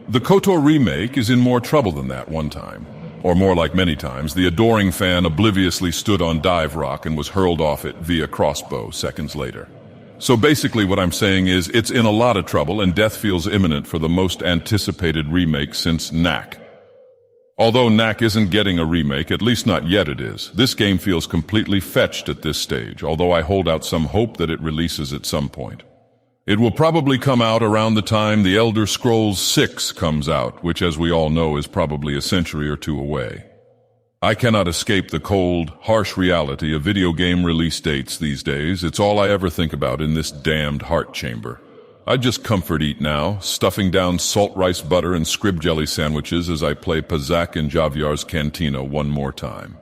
The Kotor remake is in more trouble than that one time. Or more like many times, the adoring fan obliviously stood on dive rock and was hurled off it via crossbow seconds later. So basically what I'm saying is it's in a lot of trouble and death feels imminent for the most anticipated remake since Knack. Although Knack isn't getting a remake, at least not yet it is, this game feels completely fetched at this stage, although I hold out some hope that it releases at some point. It will probably come out around the time The Elder Scrolls 6 comes out, which as we all know is probably a century or two away. I cannot escape the cold, harsh reality of video game release dates these days. It's all I ever think about in this damned heart chamber. I just comfort eat now, stuffing down salt rice butter and scrib jelly sandwiches as I play Pazak in Javier's Cantina one more time.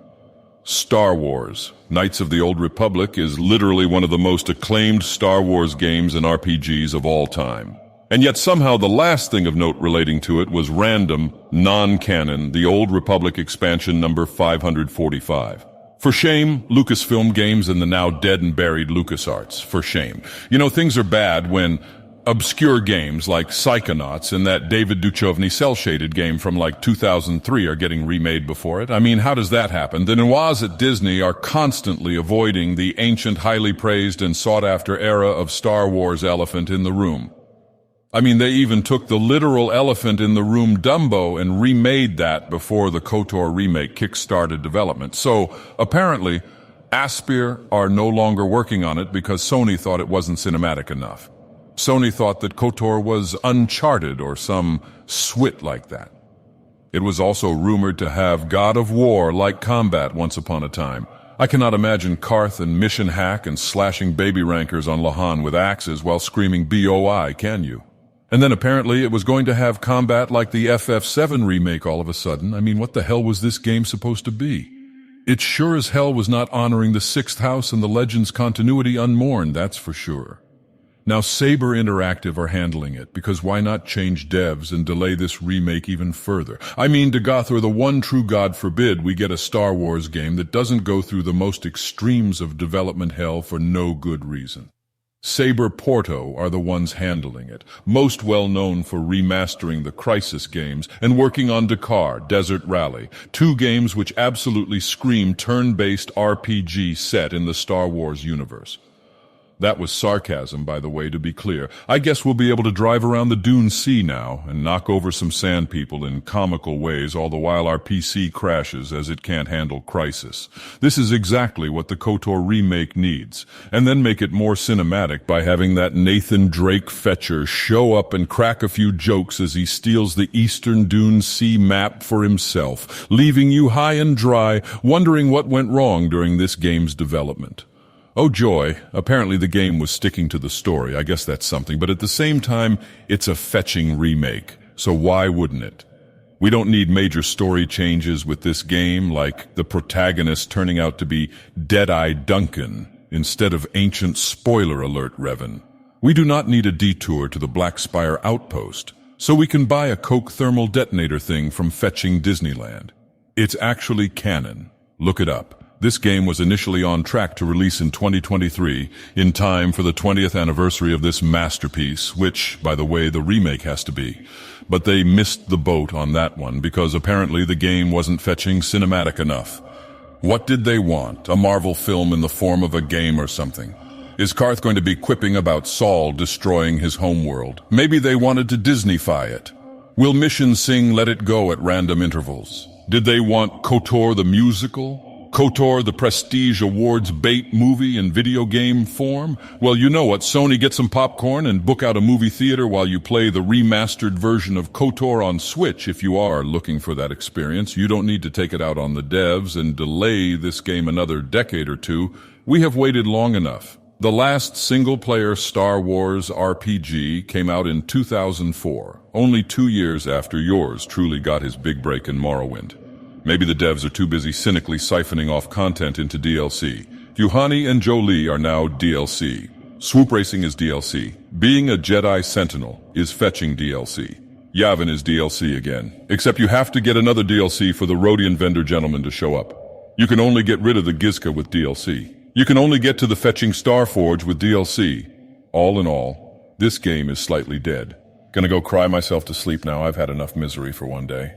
Star Wars, Knights of the Old Republic is literally one of the most acclaimed Star Wars games and RPGs of all time. And yet somehow the last thing of note relating to it was random, non-canon, The Old Republic expansion number 545. For shame, Lucasfilm Games and the now dead and buried LucasArts. For shame. You know, things are bad when obscure games like Psychonauts and that David Duchovny cel-shaded game from like 2003 are getting remade before it. I mean, how does that happen? The Noirs at Disney are constantly avoiding the ancient, highly praised and sought-after era of Star Wars elephant in the room. I mean, they even took the literal elephant in the room Dumbo and remade that before the Kotor remake kick-started development. So, apparently, Aspyr are no longer working on it because Sony thought it wasn't cinematic enough. Sony thought that Kotor was Uncharted or some swit like that. It was also rumored to have God of War-like combat once upon a time. I cannot imagine Karth and mission hack and slashing baby rankers on Lahan with axes while screaming BOI, can you? And then apparently it was going to have combat like the FF7 remake all of a sudden. I mean, what the hell was this game supposed to be? It sure as hell was not honoring the Sixth House and the Legends continuity unmourned, that's for sure. Now Saber Interactive are handling it, because why not change devs and delay this remake even further? I mean, Dagoth Ur, the one true God forbid we get a Star Wars game that doesn't go through the most extremes of development hell for no good reason. Saber Porto are the ones handling it, most well known for remastering the Crysis games and working on Dakar, Desert Rally, two games which absolutely scream turn-based RPG set in the Star Wars universe. That was sarcasm, by the way, to be clear. I guess we'll be able to drive around the Dune Sea now and knock over some sand people in comical ways, all the while our PC crashes as it can't handle Crysis. This is exactly what the Kotor remake needs, and then make it more cinematic by having that Nathan Drake fetcher show up and crack a few jokes as he steals the Eastern Dune Sea map for himself, leaving you high and dry, wondering what went wrong during this game's development. Oh joy, apparently the game was sticking to the story, I guess that's something, but at the same time, it's a fetching remake, so why wouldn't it? We don't need major story changes with this game, like the protagonist turning out to be Deadeye Duncan instead of ancient spoiler alert Revan. We do not need a detour to the Black Spire outpost, so we can buy a Coke thermal detonator thing from fetching Disneyland. It's actually canon. Look it up. This game was initially on track to release in 2023, in time for the 20th anniversary of this masterpiece, which, by the way, the remake has to be. But they missed the boat on that one because apparently the game wasn't fetching cinematic enough. What did they want? A Marvel film in the form of a game or something? Is Karth going to be quipping about Saul destroying his homeworld? Maybe they wanted to Disneyfy it. Will Mission sing Let It Go at random intervals? Did they want Kotor the musical? Kotor, the Prestige Awards bait movie in video game form? Well, you know what, Sony, get some popcorn and book out a movie theater while you play the remastered version of Kotor on Switch if you are looking for that experience. You don't need to take it out on the devs and delay this game another decade or two. We have waited long enough. The last single-player Star Wars RPG came out in 2004, only 2 years after yours truly got his big break in Morrowind. Maybe the devs are too busy cynically siphoning off content into DLC. Yuhani and Jolie are now DLC. Swoop Racing is DLC. Being a Jedi Sentinel is fetching DLC. Yavin is DLC again. Except you have to get another DLC for the Rhodian vendor gentleman to show up. You can only get rid of the Gizka with DLC. You can only get to the fetching Starforge with DLC. All in all, this game is slightly dead. Gonna go cry myself to sleep now. I've had enough misery for one day.